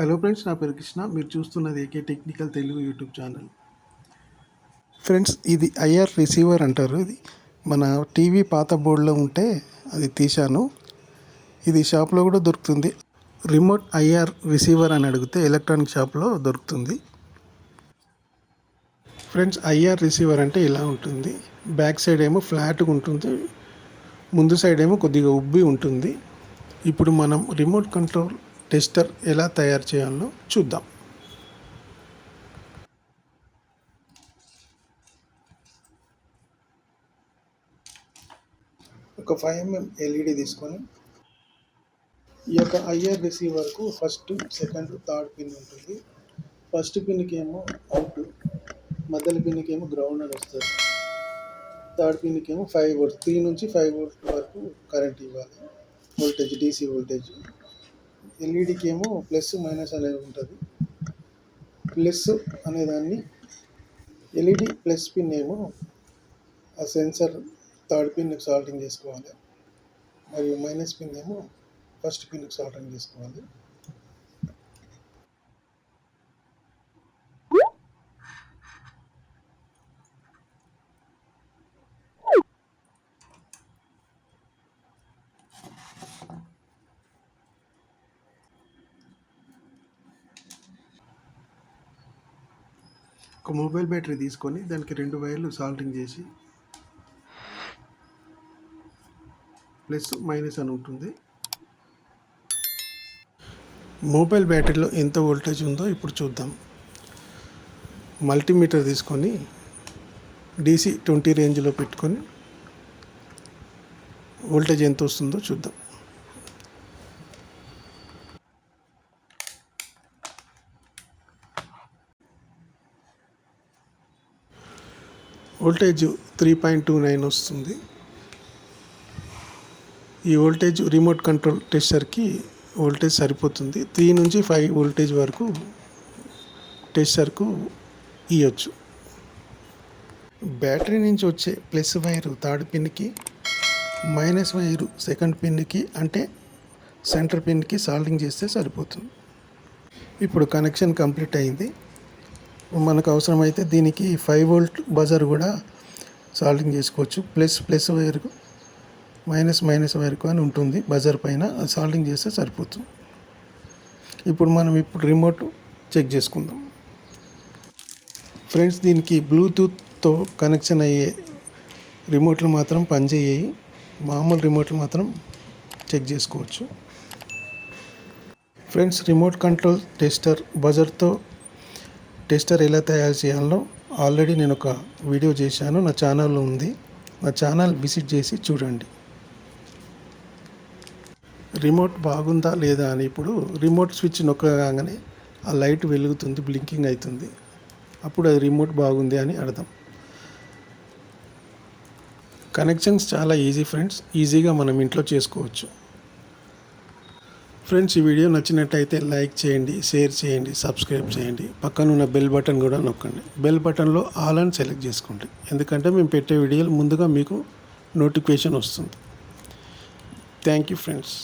Hello friends, నా పేరు కృష్ణ. మీరు చూస్తున్నది AK technical Telugu YouTube channel. Friends, ఇది ఐఆర్ రిసీవర్ అంటారు. ఇది మన టీవీ పాత బోర్డులో ఉంటే అది తీశాను. ఇది షాప్లో కూడా దొరుకుతుంది. రిమోట్ ఐఆర్ రిసీవర్ అని అడిగితే ఎలక్ట్రానిక్ షాప్లో దొరుకుతుంది. ఫ్రెండ్స్, ఐఆర్ రిసీవర్ అంటే ఇలా ఉంటుంది. బ్యాక్ సైడ్ ఏమో ఫ్లాట్గా ఉంటుంది, ముందు సైడ్ ఏమో కొద్దిగా ఉబ్బి ఉంటుంది. ఇప్పుడు మనం రిమోట్ కంట్రోల్ టెస్టర్ ఎలా తయారు చేయాలో చూద్దాం. ఒక 5 mm ఎల్ఈడి తీసుకొని ఈ యొక్క ఐఆర్ రిసీవర్కు ఫస్ట్, సెకండ్, థర్డ్ పిన్ ఉంటుంది. ఫస్ట్ పిన్కి ఏమో అవుట్, మధ్యలో పిన్కి ఏమో గ్రౌండ్ అని వస్తుంది. థర్డ్ పిన్కి ఏమో 5 volts, 3 నుంచి 5 volts వరకు కరెంట్ ఇవ్వాలి, వోల్టేజ్, డీసీ వోల్టేజ్. ఎల్ఈడికి ఏమో ప్లస్ మైనస్ అనేది ఉంటుంది. ప్లస్ అనేదాన్ని ఎల్ఈడి ప్లస్ పిన్ ఏమో ఆ సెన్సర్ థర్డ్ పిన్కి సాల్టింగ్ చేసుకోవాలి, మరియు మైనస్ పిన్ ఏమో ఫస్ట్ పిన్కి సాల్టింగ్ చేసుకోవాలి. ఒక మొబైల్ బ్యాటరీ తీసుకొని దానికి 2 వైర్లు సాల్టింగ్ చేసి ప్లస్ మైనస్ అని ఉంటుంది. మొబైల్ బ్యాటరీలో ఎంత వోల్టేజ్ ఉందో ఇప్పుడు చూద్దాం. మల్టీమీటర్ తీసుకొని DC 20 రేంజ్లో పెట్టుకొని వోల్టేజ్ ఎంత వస్తుందో చూద్దాం. వోల్టేజ్ 3.29 వస్తుంది. ఈ వోల్టేజ్ రిమోట్ కంట్రోల్ టెస్టర్కి వోల్టేజ్ సరిపోతుంది. 3 నుంచి 5 వోల్టేజ్ వరకు టెస్టర్కు ఇవ్వచ్చు. బ్యాటరీ నుంచి వచ్చే ప్లస్ వైరు థర్డ్ పిన్కి, మైనస్ వైరు సెకండ్ పిన్కి, అంటే సెంటర్ పిన్కి సాల్టింగ్ చేస్తే సరిపోతుంది. ఇప్పుడు కనెక్షన్ కంప్లీట్ అయింది. మనకు అవసరమైతే దీనికి 5 volt బజర్ కూడా సాల్టింగ్ చేసుకోవచ్చు. ప్లస్ వైర్కు, మైనస్ వైర్కు అని ఉంటుంది బజర్ పైన, సాల్టింగ్ చేస్తే సరిపోతుంది. ఇప్పుడు మనం రిమోట్ చెక్ చేసుకుందాం. ఫ్రెండ్స్, దీనికి బ్లూటూత్తో కనెక్షన్ అయ్యే రిమోట్లు మాత్రం పనిచేయవు. మామూలు రిమోట్లు మాత్రం చెక్ చేసుకోవచ్చు. ఫ్రెండ్స్, రిమోట్ కంట్రోల్ టెస్టర్ బజర్తో టెస్టర్ ఎలా తయారు చేయాలో ఆల్రెడీ నేను ఒక వీడియో చేశాను, నా ఛానల్లో ఉంది. నా ఛానల్ విజిట్ చేసి చూడండి. రిమోట్ బాగుందా లేదా అని ఇప్పుడు రిమోట్ స్విచ్ నొక్కగానే ఆ లైట్ వెలుగుతుంది, బ్లింకింగ్ అవుతుంది. అప్పుడు అది రిమోట్ బాగుంది అని అర్థం. కనెక్షన్స్ చాలా ఈజీ ఫ్రెండ్స్, ఈజీగా మనం ఇంట్లో చేసుకోవచ్చు. ఫ్రెండ్స్, ఈ వీడియో నచ్చినట్టయితే లైక్ చేయండి, షేర్ చేయండి, సబ్స్క్రైబ్ చేయండి. పక్కన ఉన్న బెల్ బటన్ కూడా నొక్కండి. బెల్ బటన్లో ఆల్ అని సెలెక్ట్ చేసుకోండి, ఎందుకంటే మేము పెట్టే వీడియోలు ముందుగా మీకు నోటిఫికేషన్ వస్తుంది. Thank you friends.